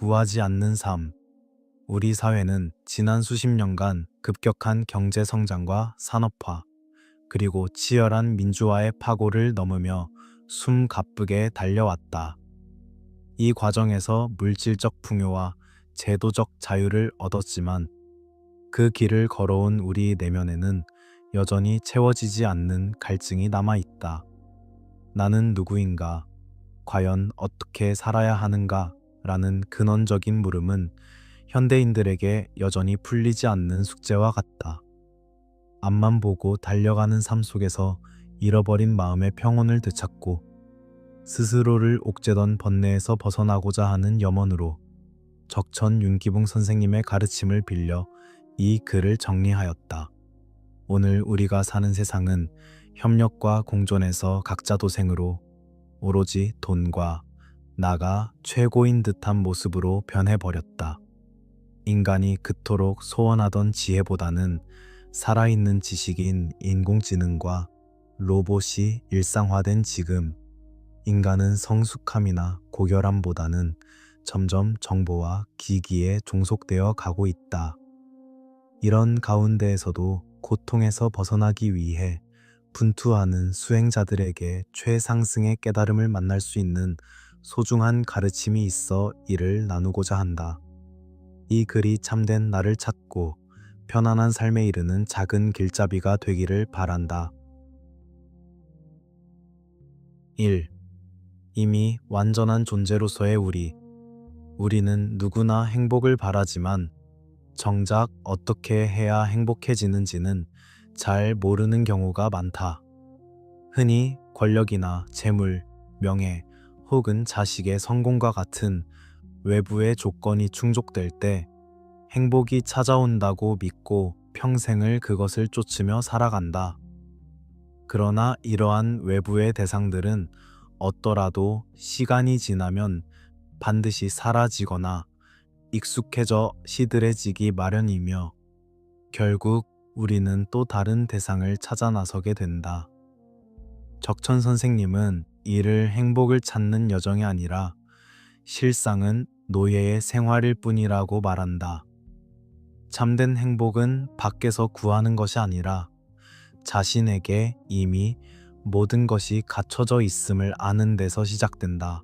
구하지 않는 삶. 우리 사회는 지난 수십 년간 급격한 경제 성장과 산업화, 그리고 치열한 민주화의 파고를 넘으며 숨가쁘게 달려왔다. 이 과정에서 물질적 풍요와 제도적 자유를 얻었지만 그 길을 걸어온 우리 내면에는 여전히 채워지지 않는 갈증이 남아있다. 나는 누구인가? 과연 어떻게 살아야 하는가? 라는 근원적인 물음은 현대인들에게 여전히 풀리지 않는 숙제와 같다. 앞만 보고 달려가는 삶 속에서 잃어버린 마음의 평온을 되찾고 스스로를 옥죄던 번뇌에서 벗어나고자 하는 염원으로 적천 윤기붕 선생님의 가르침을 빌려 이 글을 정리하였다. 오늘 우리가 사는 세상은 협력과 공존에서 각자 도생으로 오로지 돈과 나가 최고인 듯한 모습으로 변해버렸다. 인간이 그토록 소원하던 지혜보다는 살아있는 지식인 인공지능과 로봇이 일상화된 지금, 인간은 성숙함이나 고결함보다는 점점 정보와 기기에 종속되어 가고 있다. 이런 가운데에서도 고통에서 벗어나기 위해 분투하는 수행자들에게 최상승의 깨달음을 만날 수 있는 소중한 가르침이 있어 이를 나누고자 한다. 이 글이 참된 나를 찾고 편안한 삶에 이르는 작은 길잡이가 되기를 바란다. 1. 이미 완전한 존재로서의 우리는 누구나 행복을 바라지만 정작 어떻게 해야 행복해지는지는 잘 모르는 경우가 많다. 흔히 권력이나 재물, 명예, 혹은 자식의 성공과 같은 외부의 조건이 충족될 때 행복이 찾아온다고 믿고 평생을 그것을 쫓으며 살아간다. 그러나 이러한 외부의 대상들은 얻더라도 시간이 지나면 반드시 사라지거나 익숙해져 시들해지기 마련이며 결국 우리는 또 다른 대상을 찾아 나서게 된다. 적천 선생님은 이를 행복을 찾는 여정이 아니라 실상은 노예의 생활일 뿐이라고 말한다. 참된 행복은 밖에서 구하는 것이 아니라 자신에게 이미 모든 것이 갖춰져 있음을 아는 데서 시작된다.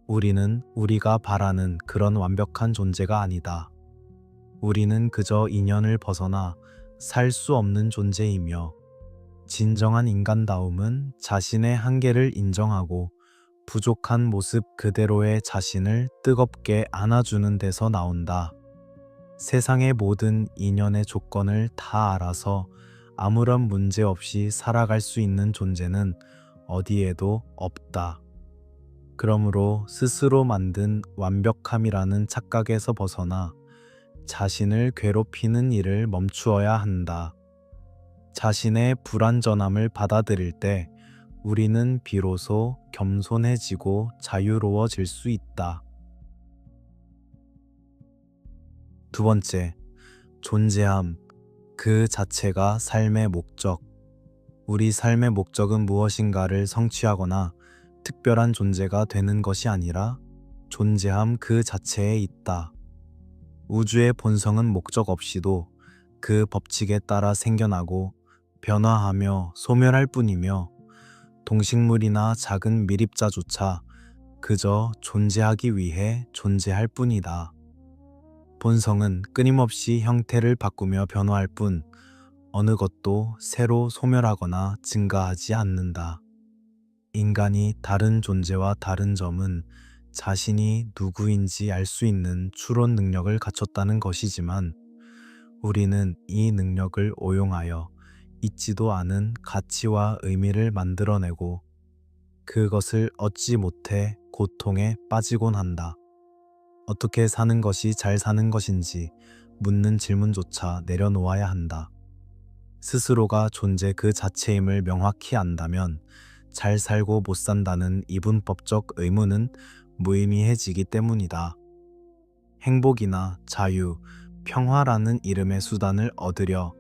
우리는 우리가 바라는 그런 완벽한 존재가 아니다. 우리는 그저 인연을 벗어나 살 수 없는 존재이며 진정한 인간다움은 자신의 한계를 인정하고 부족한 모습 그대로의 자신을 뜨겁게 안아주는 데서 나온다. 세상의 모든 인연의 조건을 다 알아서 아무런 문제 없이 살아갈 수 있는 존재는 어디에도 없다. 그러므로 스스로 만든 완벽함이라는 착각에서 벗어나 자신을 괴롭히는 일을 멈추어야 한다. 자신의 불완전함을 받아들일 때 우리는 비로소 겸손해지고 자유로워질 수 있다. 두 번째, 존재함, 그 자체가 삶의 목적. 우리 삶의 목적은 무엇인가를 성취하거나 특별한 존재가 되는 것이 아니라 존재함 그 자체에 있다. 우주의 본성은 목적 없이도 그 법칙에 따라 생겨나고 변화하며 소멸할 뿐이며 동식물이나 작은 미립자조차 그저 존재하기 위해 존재할 뿐이다. 본성은 끊임없이 형태를 바꾸며 변화할 뿐 어느 것도 새로 소멸하거나 증가하지 않는다. 인간이 다른 존재와 다른 점은 자신이 누구인지 알 수 있는 추론 능력을 갖췄다는 것이지만 우리는 이 능력을 오용하여 있지도 않은 가치와 의미를 만들어내고 그것을 얻지 못해 고통에 빠지곤 한다. 어떻게 사는 것이 잘 사는 것인지 묻는 질문조차 내려놓아야 한다. 스스로가 존재 그 자체임을 명확히 안다면 잘 살고 못 산다는 이분법적 의무는 무의미해지기 때문이다. 행복이나 자유, 평화라는 이름의 수단을 얻으려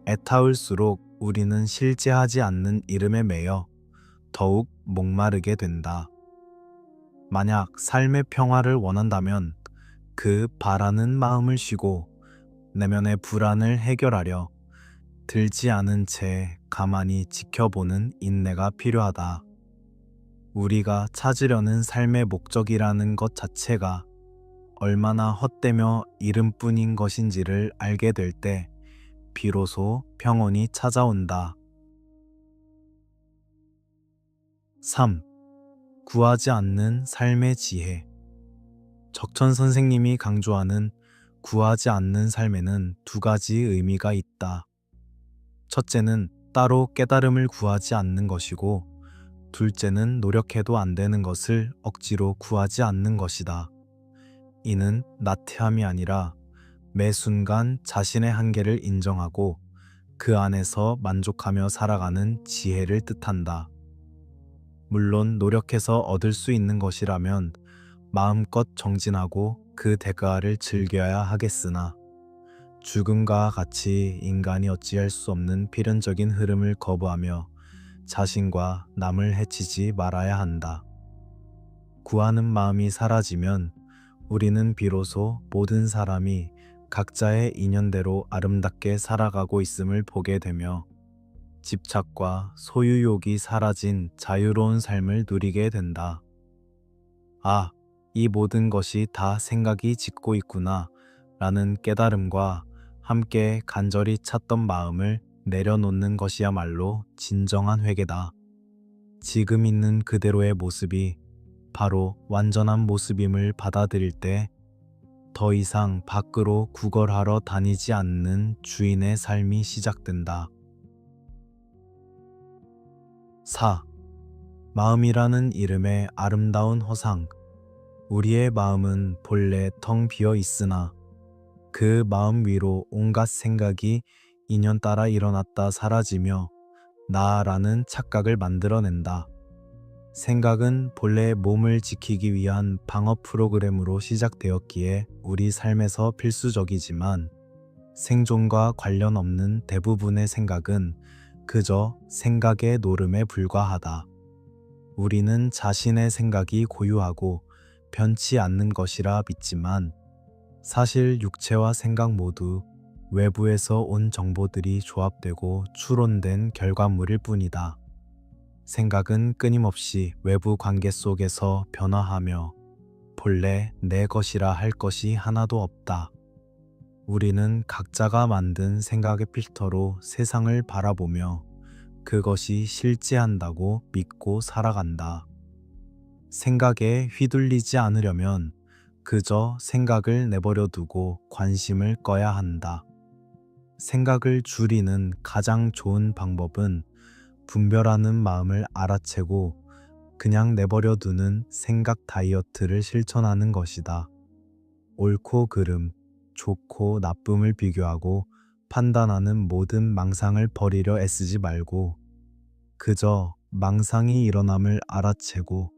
애타울수록 우리는 실제하지 않는 이름에 매여 더욱 목마르게 된다. 만약 삶의 평화를 원한다면 그 바라는 마음을 쉬고 내면의 불안을 해결하려 들지 않은 채 가만히 지켜보는 인내가 필요하다. 우리가 찾으려는 삶의 목적이라는 것 자체가 얼마나 헛되며 이름뿐인 것인지를 알게 될 때 비로소 평온이 찾아온다. 3. 구하지 않는 삶의 지혜. 적천 선생님이 강조하는 구하지 않는 삶에는 두 가지 의미가 있다. 첫째는 따로 깨달음을 구하지 않는 것이고, 둘째는 노력해도 안 되는 것을 억지로 구하지 않는 것이다. 이는 나태함이 아니라 매 순간 자신의 한계를 인정하고 그 안에서 만족하며 살아가는 지혜를 뜻한다. 물론 노력해서 얻을 수 있는 것이라면 마음껏 정진하고 그 대가를 즐겨야 하겠으나 죽음과 같이 인간이 어찌할 수 없는 필연적인 흐름을 거부하며 자신과 남을 해치지 말아야 한다. 구하는 마음이 사라지면 우리는 비로소 모든 사람이 각자의 인연대로 아름답게 살아가고 있음을 보게 되며 집착과 소유욕이 사라진 자유로운 삶을 누리게 된다. 아, 이 모든 것이 다 생각이 짓고 있구나 라는 깨달음과 함께 간절히 찾던 마음을 내려놓는 것이야말로 진정한 회개다. 지금 있는 그대로의 모습이 바로 완전한 모습임을 받아들일 때 더 이상 밖으로 구걸하러 다니지 않는 주인의 삶이 시작된다. 4. 마음이라는 이름의 아름다운 허상. 우리의 마음은 본래 텅 비어 있으나 그 마음 위로 온갖 생각이 인연 따라 일어났다 사라지며 나라는 착각을 만들어낸다. 생각은 본래 몸을 지키기 위한 방어 프로그램으로 시작되었기에 우리 삶에서 필수적이지만 생존과 관련 없는 대부분의 생각은 그저 생각의 노름에 불과하다. 우리는 자신의 생각이 고유하고 변치 않는 것이라 믿지만 사실 육체와 생각 모두 외부에서 온 정보들이 조합되고 추론된 결과물일 뿐이다. 생각은 끊임없이 외부 관계 속에서 변화하며 본래 내 것이라 할 것이 하나도 없다. 우리는 각자가 만든 생각의 필터로 세상을 바라보며 그것이 실제한다고 믿고 살아간다. 생각에 휘둘리지 않으려면 그저 생각을 내버려 두고 관심을 꺼야 한다. 생각을 줄이는 가장 좋은 방법은 분별하는 마음을 알아채고 그냥 내버려 두는 생각 다이어트를 실천하는 것이다. 옳고 그름, 좋고 나쁨을 비교하고 판단하는 모든 망상을 버리려 애쓰지 말고 그저 망상이 일어남을 알아채고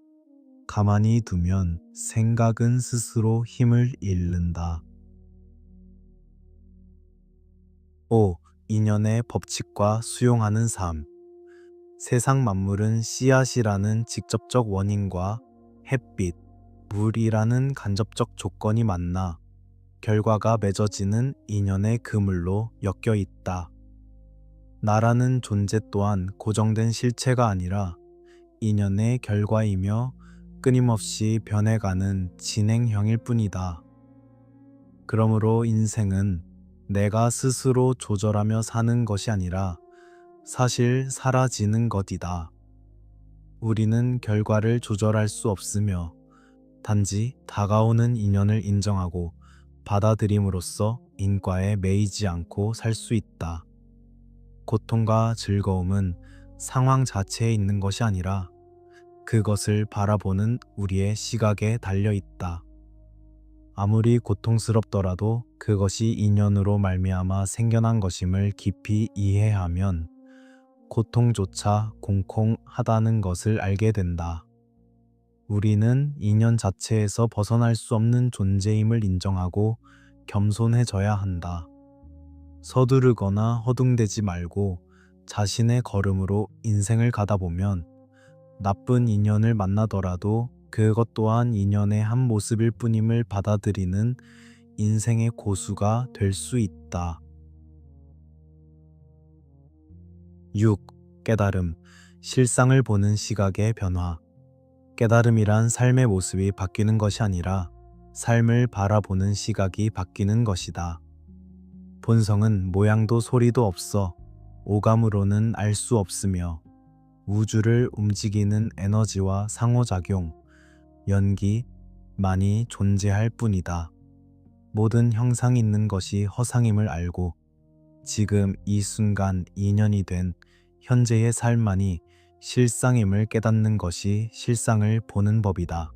가만히 두면 생각은 스스로 힘을 잃는다. 5. 인연의 법칙과 수용하는 삶. 세상 만물은 씨앗이라는 직접적 원인과 햇빛, 물이라는 간접적 조건이 만나 결과가 맺어지는 인연의 그물로 엮여 있다. 나라는 존재 또한 고정된 실체가 아니라 인연의 결과이며 끊임없이 변해가는 진행형일 뿐이다. 그러므로 인생은 내가 스스로 조절하며 사는 것이 아니라 사실 사라지는 것이다. 우리는 결과를 조절할 수 없으며 단지 다가오는 인연을 인정하고 받아들임으로써 인과에 매이지 않고 살 수 있다. 고통과 즐거움은 상황 자체에 있는 것이 아니라 그것을 바라보는 우리의 시각에 달려 있다. 아무리 고통스럽더라도 그것이 인연으로 말미암아 생겨난 것임을 깊이 이해하면 고통조차 공공하다는 것을 알게 된다. 우리는 인연 자체에서 벗어날 수 없는 존재임을 인정하고 겸손해져야 한다. 서두르거나 허둥대지 말고 자신의 걸음으로 인생을 가다 보면 나쁜 인연을 만나더라도 그것 또한 인연의 한 모습일 뿐임을 받아들이는 인생의 고수가 될 수 있다. 6. 깨달음, 실상을 보는 시각의 변화. 깨달음이란 삶의 모습이 바뀌는 것이 아니라 삶을 바라보는 시각이 바뀌는 것이다. 본성은 모양도 소리도 없어 오감으로는 알 수 없으며 우주를 움직이는 에너지와 상호작용, 연기만이 존재할 뿐이다. 모든 형상이 있는 것이 허상임을 알고 지금 이 순간 인연이 된 현재의 삶만이 실상임을 깨닫는 것이 실상을 보는 법이다.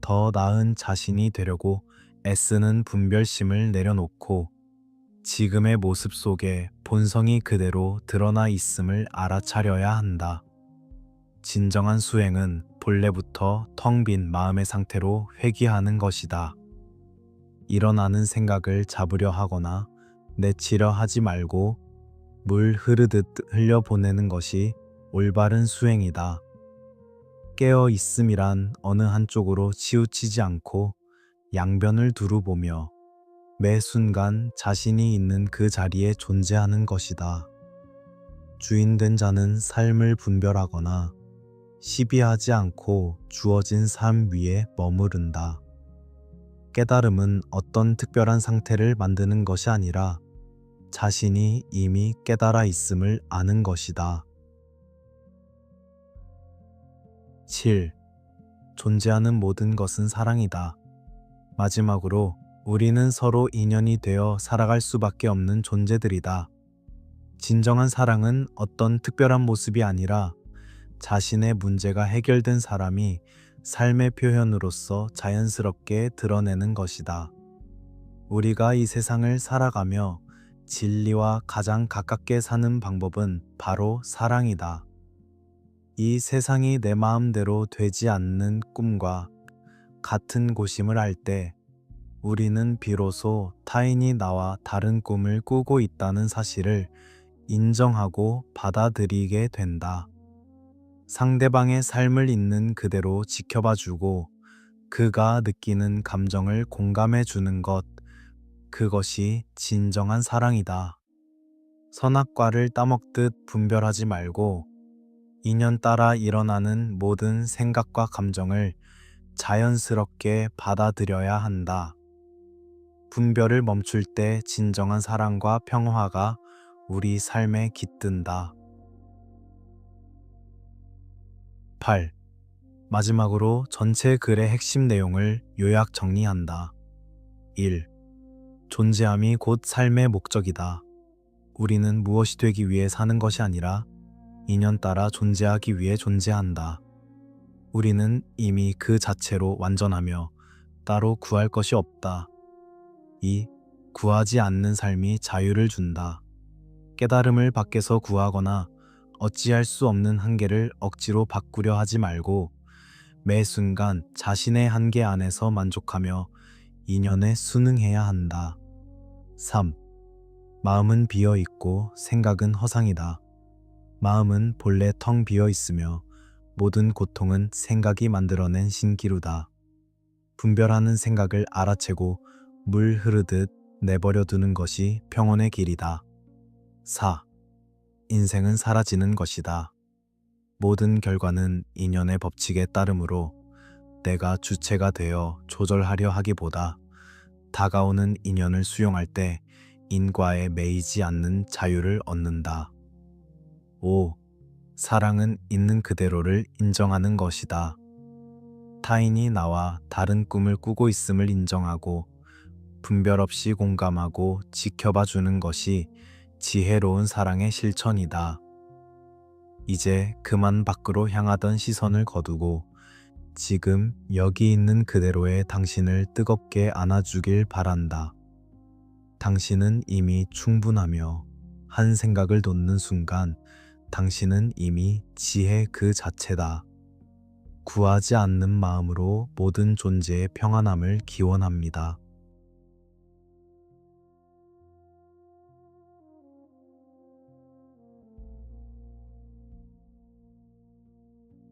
더 나은 자신이 되려고 애쓰는 분별심을 내려놓고 지금의 모습 속에 본성이 그대로 드러나 있음을 알아차려야 한다. 진정한 수행은 본래부터 텅 빈 마음의 상태로 회귀하는 것이다. 일어나는 생각을 잡으려 하거나 내치려 하지 말고 물 흐르듯 흘려보내는 것이 올바른 수행이다. 깨어 있음이란 어느 한쪽으로 치우치지 않고 양변을 두루 보며 매 순간 자신이 있는 그 자리에 존재하는 것이다. 주인된 자는 삶을 분별하거나 시비하지 않고 주어진 삶 위에 머무른다. 깨달음은 어떤 특별한 상태를 만드는 것이 아니라 자신이 이미 깨달아 있음을 아는 것이다. 7. 존재하는 모든 것은 사랑이다. 마지막으로 우리는 서로 인연이 되어 살아갈 수밖에 없는 존재들이다. 진정한 사랑은 어떤 특별한 모습이 아니라 자신의 문제가 해결된 사람이 삶의 표현으로서 자연스럽게 드러내는 것이다. 우리가 이 세상을 살아가며 진리와 가장 가깝게 사는 방법은 바로 사랑이다. 이 세상이 내 마음대로 되지 않는 꿈과 같은 곳임을 알 때 우리는 비로소 타인이 나와 다른 꿈을 꾸고 있다는 사실을 인정하고 받아들이게 된다. 상대방의 삶을 있는 그대로 지켜봐주고 그가 느끼는 감정을 공감해주는 것, 그것이 진정한 사랑이다. 선악과를 따먹듯 분별하지 말고 인연 따라 일어나는 모든 생각과 감정을 자연스럽게 받아들여야 한다. 분별을 멈출 때 진정한 사랑과 평화가 우리 삶에 깃든다. 8. 마지막으로 전체 글의 핵심 내용을 요약 정리한다. 1. 존재함이 곧 삶의 목적이다. 우리는 무엇이 되기 위해 사는 것이 아니라 인연 따라 존재하기 위해 존재한다. 우리는 이미 그 자체로 완전하며 따로 구할 것이 없다. 2. 구하지 않는 삶이 자유를 준다. 깨달음을 밖에서 구하거나 어찌할 수 없는 한계를 억지로 바꾸려 하지 말고 매 순간 자신의 한계 안에서 만족하며 인연에 순응해야 한다. 3. 마음은 비어 있고 생각은 허상이다. 마음은 본래 텅 비어 있으며 모든 고통은 생각이 만들어낸 신기루다. 분별하는 생각을 알아채고 물 흐르듯 내버려 두는 것이 평온의 길이다. 4. 인생은 사라지는 것이다. 모든 결과는 인연의 법칙에 따르므로 내가 주체가 되어 조절하려 하기보다 다가오는 인연을 수용할 때 인과에 매이지 않는 자유를 얻는다. 5. 사랑은 있는 그대로를 인정하는 것이다. 타인이 나와 다른 꿈을 꾸고 있음을 인정하고 분별 없이 공감하고 지켜봐 주는 것이 지혜로운 사랑의 실천이다. 이제 그만 밖으로 향하던 시선을 거두고 지금 여기 있는 그대로의 당신을 뜨겁게 안아주길 바란다. 당신은 이미 충분하며 한 생각을 돋는 순간 당신은 이미 지혜 그 자체다. 구하지 않는 마음으로 모든 존재의 평안함을 기원합니다.